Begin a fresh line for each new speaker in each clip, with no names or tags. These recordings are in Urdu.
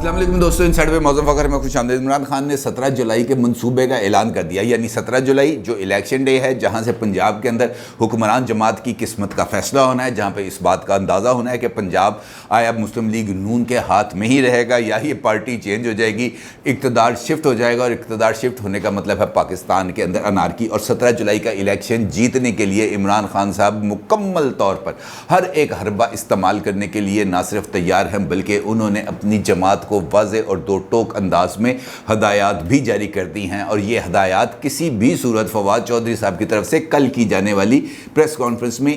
السلام علیکم دوستوں، انسائیڈ میں موزم فخر میں خوش آمدید۔ عمران خان نے 17 جولائی کے منصوبے کا اعلان کر دیا، یعنی 17 جولائی جو الیکشن ڈے ہے، جہاں سے پنجاب کے اندر حکمران جماعت کی قسمت کا فیصلہ ہونا ہے، جہاں پہ اس بات کا اندازہ ہونا ہے کہ پنجاب آیا مسلم لیگ نون کے ہاتھ میں ہی رہے گا یا یہ پارٹی چینج ہو جائے گی، اقتدار شفٹ ہو جائے گا، اور اقتدار شفٹ ہونے کا مطلب ہے پاکستان کے اندر انارکی۔ اور 17 جولائی کا الیکشن جیتنے کے لیے عمران خان صاحب مکمل طور پر ہر ایک حربہ استعمال کرنے کے لیے نہ صرف تیار ہیں، بلکہ انہوں نے اپنی جماعت کو واضح اور دو ٹوک انداز میں ہدایات بھی جاری کر دی ہیں، اور یہ ہدایات کسی بھی صورت فواد چودھری صاحب کی طرف سے کل کی جانے والی پریس کانفرنس میں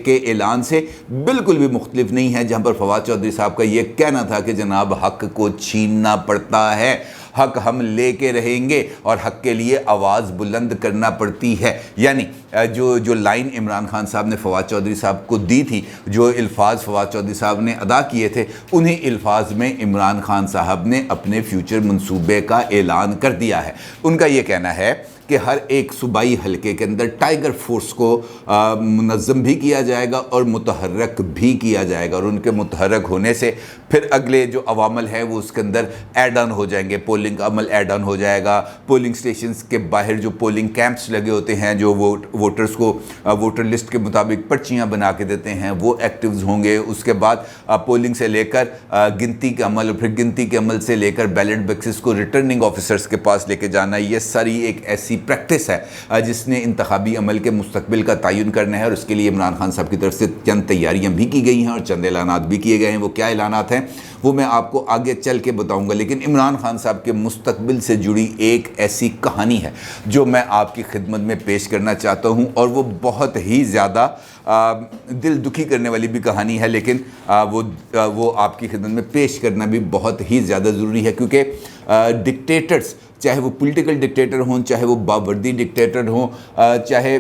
کے اعلان سے بالکل بھی مختلف نہیں ہے، جہاں پر فواد چودھری صاحب کا یہ کہنا تھا کہ جناب حق کو چھیننا پڑتا ہے، حق ہم لے کے رہیں گے اور حق کے لیے آواز بلند کرنا پڑتی ہے۔ یعنی جو لائن عمران خان صاحب نے فواد چودھری صاحب کو دی تھی، جو الفاظ فواد چودھری صاحب نے ادا کیے تھے، انہی الفاظ میں عمران خان صاحب نے اپنے فیوچر منصوبے کا اعلان کر دیا ہے۔ ان کا یہ کہنا ہے کہ ہر ایک صوبائی حلقے کے اندر ٹائیگر فورس کو منظم بھی کیا جائے گا اور متحرک بھی کیا جائے گا، اور ان کے متحرک ہونے سے پھر اگلے جو عوامل ہیں وہ اس کے اندر ایڈ آن ہو جائیں گے، پولنگ کا عمل ایڈ آن ہو جائے گا، پولنگ سٹیشنز کے باہر جو پولنگ کیمپس لگے ہوتے ہیں، جو ووٹرز کو ووٹر لسٹ کے مطابق پرچیاں بنا کے دیتے ہیں، وہ ایکٹیوز ہوں گے۔ اس کے بعد پولنگ سے لے کر گنتی کے عمل، اور پھر گنتی کے عمل سے لے کر بیلٹ باکسز کو ریٹرننگ آفیسرز کے پاس لے کے جانا، یہ ساری ایک ایسی پریکٹس ہے جس نے انتخابی عمل کے مستقبل کا تعین کرنا ہے، اور اس کے لیے عمران خان صاحب کی طرف سے چند تیاریاں بھی کی گئی ہیں اور چند اعلانات بھی کیے گئے ہیں۔ وہ کیا اعلانات ہیں وہ میں آپ کو آگے چل کے بتاؤں گا، لیکن عمران خان صاحب کے مستقبل سے جڑی ایک ایسی کہانی ہے جو میں آپ کی خدمت میں پیش کرنا چاہتا ہوں، اور وہ بہت ہی زیادہ دل دکھی کرنے والی بھی کہانی ہے، لیکن وہ آپ کی خدمت میں پیش کرنا بھی بہت ہی زیادہ ضروری ہے، کیونکہ ڈکٹیٹرز، چاہے وہ پولیٹیکل ڈکٹیٹر ہوں، چاہے وہ باوردی ڈکٹیٹر ہوں، چاہے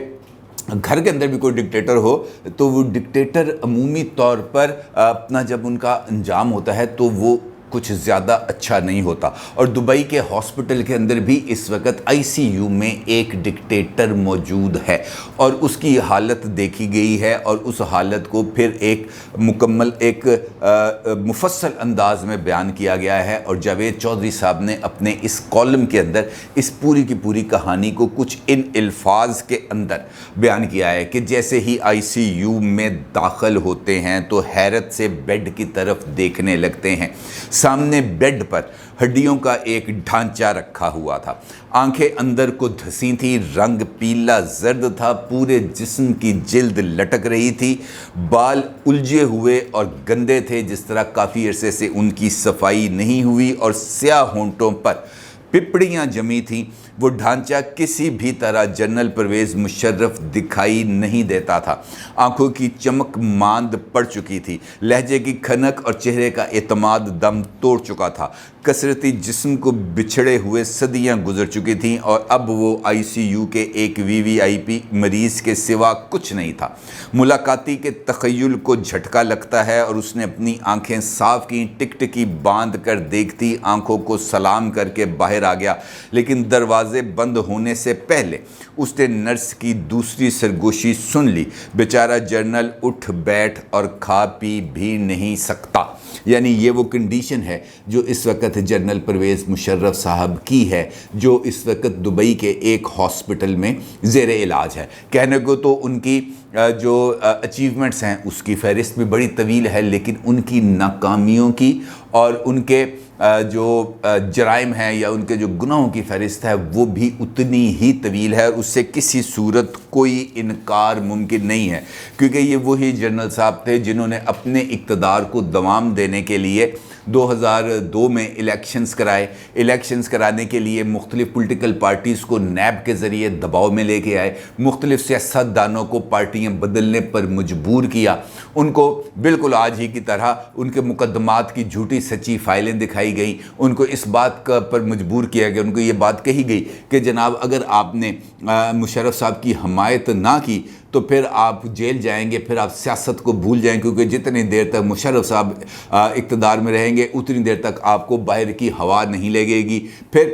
گھر کے اندر بھی کوئی ڈکٹیٹر ہو، تو وہ ڈکٹیٹر عمومی طور پر اپنا جب ان کا انجام ہوتا ہے تو وہ کچھ زیادہ اچھا نہیں ہوتا۔ اور دبئی کے ہاسپٹل کے اندر بھی اس وقت ICU میں ایک ڈکٹیٹر موجود ہے، اور اس کی حالت دیکھی گئی ہے، اور اس حالت کو پھر ایک مکمل ایک مفصل انداز میں بیان کیا گیا ہے، اور جاوید چودھری صاحب نے اپنے اس کالم کے اندر اس پوری کی پوری کہانی کو کچھ ان الفاظ کے اندر بیان کیا ہے کہ جیسے ہی ICU میں داخل ہوتے ہیں تو حیرت سے بیڈ کی طرف دیکھنے لگتے ہیں۔ سامنے بیڈ پر ہڈیوں کا ایک ڈھانچہ رکھا ہوا تھا، آنکھیں اندر کو دھسی تھی، رنگ پیلا زرد تھا، پورے جسم کی جلد لٹک رہی تھی، بال الجھے ہوئے اور گندے تھے، جس طرح کافی عرصے سے ان کی صفائی نہیں ہوئی، اور سیاہ ہونٹوں پر پپڑیاں جمی تھیں۔ وہ ڈھانچہ کسی بھی طرح جنرل پرویز مشرف دکھائی نہیں دیتا تھا، آنکھوں کی چمک ماند پڑ چکی تھی، لہجے کی کھنک اور چہرے کا اعتماد دم توڑ چکا تھا، کثرتی جسم کو بچھڑے ہوئے صدیاں گزر چکی تھیں، اور اب وہ ICU کے ایک VVIP مریض کے سوا کچھ نہیں تھا۔ ملاقاتی کے تخیل کو جھٹکا لگتا ہے، اور اس نے اپنی آنکھیں صاف کی، ٹکٹکی باندھ کر دیکھتی آنکھوں کو سلام کر کے باہر آ گیا، لیکن دروازے بند ہونے سے پہلے اس نے نرس کی دوسری سرگوشی سن لی، بیچارہ جنرل اٹھ بیٹھ اور کھا پی بھی نہیں سکتا۔ یعنی یہ وہ کنڈیشن ہے جو اس وقت جنرل پرویز مشرف صاحب کی ہے، جو اس وقت دبئی کے ایک ہاسپٹل میں زیر علاج ہے۔ کہنے کو تو ان کی جو اچیومنٹس ہیں اس کی فہرست بھی بڑی طویل ہے، لیکن ان کی ناکامیوں کی اور ان کے جو جرائم ہیں یا ان کے جو گناہوں کی فہرست ہے وہ بھی اتنی ہی طویل ہے، اور اس سے کسی صورت کوئی انکار ممکن نہیں ہے، کیونکہ یہ وہی جنرل صاحب تھے جنہوں نے اپنے اقتدار کو دوام دینے کے لیے 2002 میں الیکشنز کرانے کے لیے مختلف پولیٹیکل پارٹیز کو نیب کے ذریعے دباؤ میں لے کے آئے، مختلف سیاست دانوں کو پارٹیاں بدلنے پر مجبور کیا، ان کو بالکل آج ہی کی طرح ان کے مقدمات کی جھوٹی سچی فائلیں دکھائی گئیں، ان کو اس بات پر مجبور کیا گیا، ان کو یہ بات کہی گئی کہ جناب اگر آپ نے مشرف صاحب کی حمایت نہ کی تو پھر آپ جیل جائیں گے، پھر آپ سیاست کو بھول جائیں، کیونکہ جتنی دیر تک مشرف صاحب اقتدار میں رہیں گے اتنی دیر تک آپ کو باہر کی ہوا نہیں لگے گی۔ پھر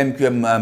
MQM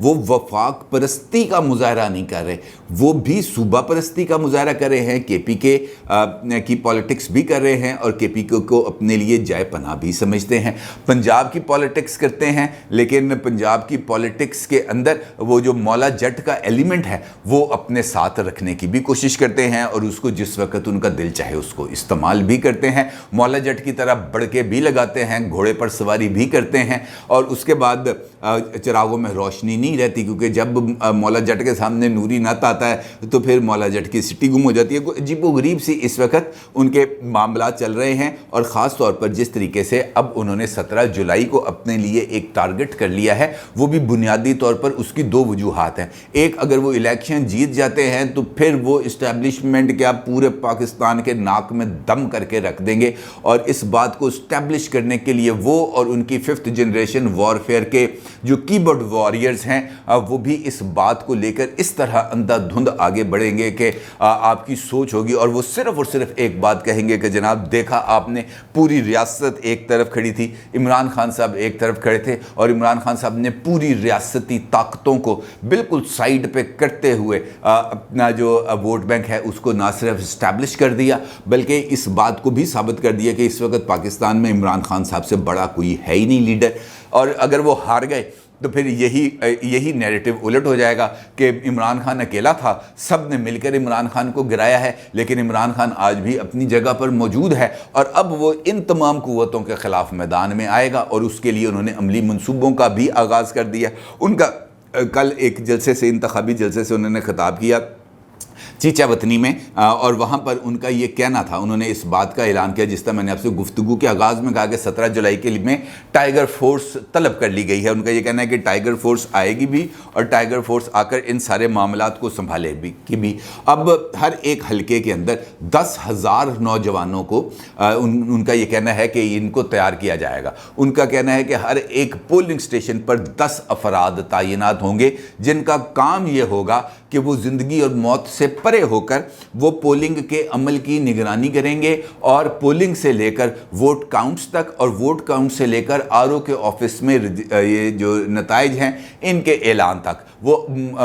وہ وفاق پرستی کا مظاہرہ نہیں کر رہے، وہ بھی صوبہ پرستی کا مظاہرہ کر رہے ہیں، کے پی کے کی پالیٹکس بھی کر رہے ہیں اور کے پی کے کو اپنے لیے جائے پناہ بھی سمجھتے ہیں، پنجاب کی پالیٹکس کرتے ہیں، لیکن پنجاب کی پالیٹکس کے اندر وہ جو مولا جٹ کا ایلیمنٹ ہے وہ اپنے ساتھ رکھنے کی بھی کوشش کرتے ہیں، اور اس کو جس وقت ان کا دل چاہے اس کو استعمال بھی کرتے ہیں، مولا جٹ کی طرح بڑکے بھی لگاتے ہیں، گھوڑے پر سواری بھی کرتے ہیں، اور اس کے بعد چراغوں میں روشنی نہیں رہتی، کیونکہ جب مولا جٹ کے سامنے نوری نعت آتا ہے تو پھر مولا جٹ کی سٹی گم ہو جاتی ہے۔ کوئی عجیب و غریب سی اس وقت ان کے معاملات چل رہے ہیں، اور خاص طور پر جس طریقے سے اب انہوں نے 17 جولائی کو اپنے لیے ایک ٹارگٹ کر لیا ہے، وہ بھی بنیادی طور پر اس کی دو وجوہات ہیں۔ ایک، اگر وہ الیکشن جیت جاتے ہیں تو پھر وہ اسٹیبلشمنٹ کیا پورے پاکستان کے ناک میں دم کر کے رکھ دیں گے، اور اس بات کو اسٹیبلش کرنے کے لیے وہ اور ان کی 5th جنریشن وارفیئر کے جو کی بورڈ واریئرز ہیں وہ بھی اس بات کو لے کر اس طرح اندھا دھند آگے بڑھیں گے کہ آپ کی سوچ ہوگی، اور وہ صرف اور صرف ایک بات کہیں گے کہ جناب دیکھا آپ نے، پوری ریاست ایک طرف کھڑی تھی، عمران خان صاحب ایک طرف کھڑے تھے، اور عمران خان صاحب نے پوری ریاستی طاقتوں کو بالکل سائیڈ پہ کرتے ہوئے اپنا جو ووٹ بینک ہے اس کو نہ صرف اسٹیبلش کر دیا بلکہ اس بات کو بھی ثابت کر دیا کہ اس وقت پاکستان میں عمران خان صاحب سے بڑا کوئی ہے ہی نہیں لیڈر، اور اگر وہ ہار گئے تو پھر یہی نیریٹو الٹ ہو جائے گا کہ عمران خان اکیلا تھا، سب نے مل کر عمران خان کو گرایا ہے، لیکن عمران خان آج بھی اپنی جگہ پر موجود ہے، اور اب وہ ان تمام قوتوں کے خلاف میدان میں آئے گا، اور اس کے لیے انہوں نے عملی منصوبوں کا بھی آغاز کر دیا۔ ان کا کل ایک جلسے سے، انتخابی جلسے سے انہوں نے خطاب کیا چیچا وطنی میں، اور وہاں پر ان کا یہ کہنا تھا، انہوں نے اس بات کا اعلان کیا جس طرح میں نے آپ سے گفتگو کے آغاز میں کہا کہ 17 جولائی کے لیے میں ٹائیگر فورس طلب کر لی گئی ہے۔ ان کا یہ کہنا ہے کہ ٹائیگر فورس آئے گی بھی، اور ٹائیگر فورس آ کر ان سارے معاملات کو سنبھالے بھی۔ اب ہر ایک حلقے کے اندر 10,000 نوجوانوں کو ان کا یہ کہنا ہے کہ ان کو تیار کیا جائے گا۔ ان کا کہنا ہے کہ ہر ایک پولنگ سٹیشن پر 10 افراد تعینات ہوں گے جن کا کام یہ ہوگا کہ وہ زندگی اور موت سے پرے ہو کر وہ پولنگ کے عمل کی نگرانی کریں گے، اور پولنگ سے لے کر ووٹ کاؤنٹس تک، اور ووٹ کاؤنٹ سے لے کر آر او کے آفس میں یہ جو نتائج ہیں ان کے اعلان تک وہ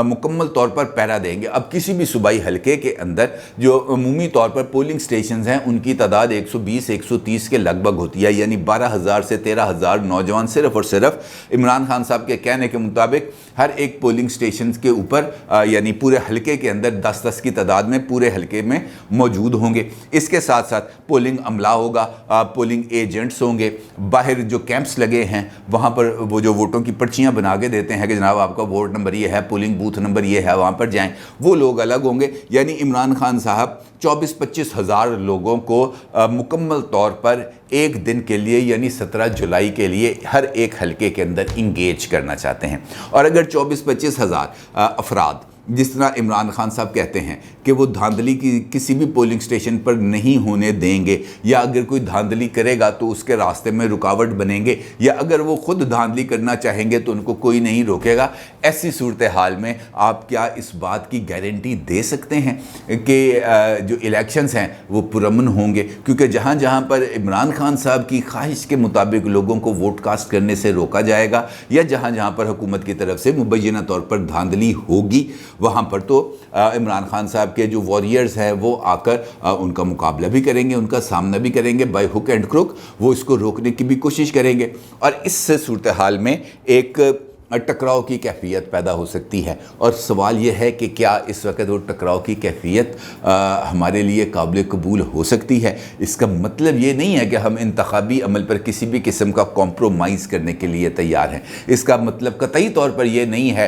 مکمل طور پر پہرا دیں گے۔ اب کسی بھی صوبائی حلقے کے اندر جو عمومی طور پر پولنگ سٹیشنز ہیں ان کی تعداد 120-130 کے لگ بھگ ہوتی ہے، یعنی 12,000 سے 13,000 نوجوان صرف اور صرف عمران خان صاحب کے کہنے کے مطابق ہر ایک پولنگ سٹیشنز کے اوپر یعنی پورے حلقے کے اندر 10-10 کی تعداد میں پورے حلقے میں موجود ہوں گے۔ اس کے ساتھ ساتھ پولنگ عملہ ہوگا، پولنگ ایجنٹس ہوں گے، باہر جو کیمپس لگے ہیں وہاں پر وہ جو ووٹوں کی پرچیاں بنا کے دیتے ہیں کہ جناب آپ کا ووٹ نمبر یہ ہے، پولنگ بوتھ نمبر یہ ہے، وہاں پر جائیں، وہ لوگ الگ ہوں گے۔ یعنی عمران خان صاحب 24-25 ہزار لوگوں کو مکمل طور پر ایک دن کے لیے یعنی 17 جولائی کے لیے ہر ایک حلقے کے اندر انگیج کرنا چاہتے ہیں، اور اگر 24-25 ہزار افراد جس طرح عمران خان صاحب کہتے ہیں کہ وہ دھاندلی کی کسی بھی پولنگ سٹیشن پر نہیں ہونے دیں گے، یا اگر کوئی دھاندلی کرے گا تو اس کے راستے میں رکاوٹ بنیں گے، یا اگر وہ خود دھاندلی کرنا چاہیں گے تو ان کو کوئی نہیں روکے گا، ایسی صورتحال میں آپ کیا اس بات کی گارنٹی دے سکتے ہیں کہ جو الیکشنز ہیں وہ پرامن ہوں گے؟ کیونکہ جہاں جہاں پر عمران خان صاحب کی خواہش کے مطابق لوگوں کو ووٹ کاسٹ کرنے سے روکا جائے گا، یا جہاں جہاں پر حکومت کی طرف سے مبینہ طور پر دھاندلی ہوگی، وہاں پر تو عمران خان صاحب کے جو واریئرز ہیں وہ آ کر ان کا مقابلہ بھی کریں گے، ان کا سامنا بھی کریں گے، بائی ہک اینڈ کروک وہ اس کو روکنے کی بھی کوشش کریں گے، اور اس سے صورتحال میں ایک ٹکراؤ کی کیفیت پیدا ہو سکتی ہے۔ اور سوال یہ ہے کہ کیا اس وقت وہ ٹکراؤ کی کیفیت ہمارے لیے قابل قبول ہو سکتی ہے؟ اس کا مطلب یہ نہیں ہے کہ ہم انتخابی عمل پر کسی بھی قسم کا کمپرومائز کرنے کے لیے تیار ہیں۔ اس کا مطلب قطعی طور پر یہ نہیں ہے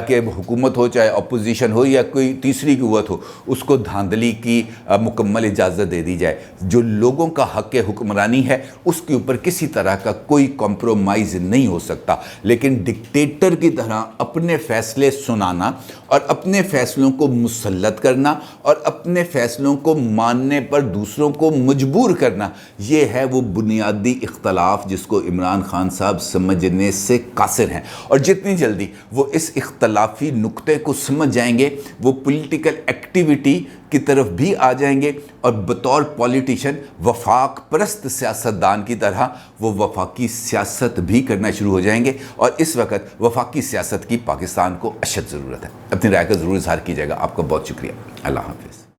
کہ حکومت ہو، چاہے اپوزیشن ہو یا کوئی تیسری قوت ہو، اس کو دھاندلی کی مکمل اجازت دے دی جائے۔ جو لوگوں کا حق حکمرانی ہے اس کے اوپر کسی طرح کا کوئی کمپرومائز نہیں ہو سکتا، لیکن ڈکٹیٹر کی طرح اپنے فیصلے سنانا اور اپنے فیصلوں کو مسلط کرنا اور اپنے فیصلوں کو ماننے پر دوسروں کو مجبور کرنا، یہ ہے وہ بنیادی اختلاف جس کو عمران خان صاحب سمجھنے سے قاصر ہیں۔ اور جتنی جلدی وہ اس اختلافی نقطے کو سمجھ جائیں گے، وہ پولیٹیکل ایکٹیویٹی کی طرف بھی آ جائیں گے اور بطور پولیٹیشین وفاق پرست سیاستدان کی طرح وہ وفاقی سیاست بھی کرنا شروع ہو جائیں گے، اور اس وقت وفاقی سیاست کی پاکستان کو اشد ضرورت ہے۔ اپنی رائے کا ضرور اظہار کیجیے گا۔ آپ کا بہت شکریہ۔ اللہ حافظ۔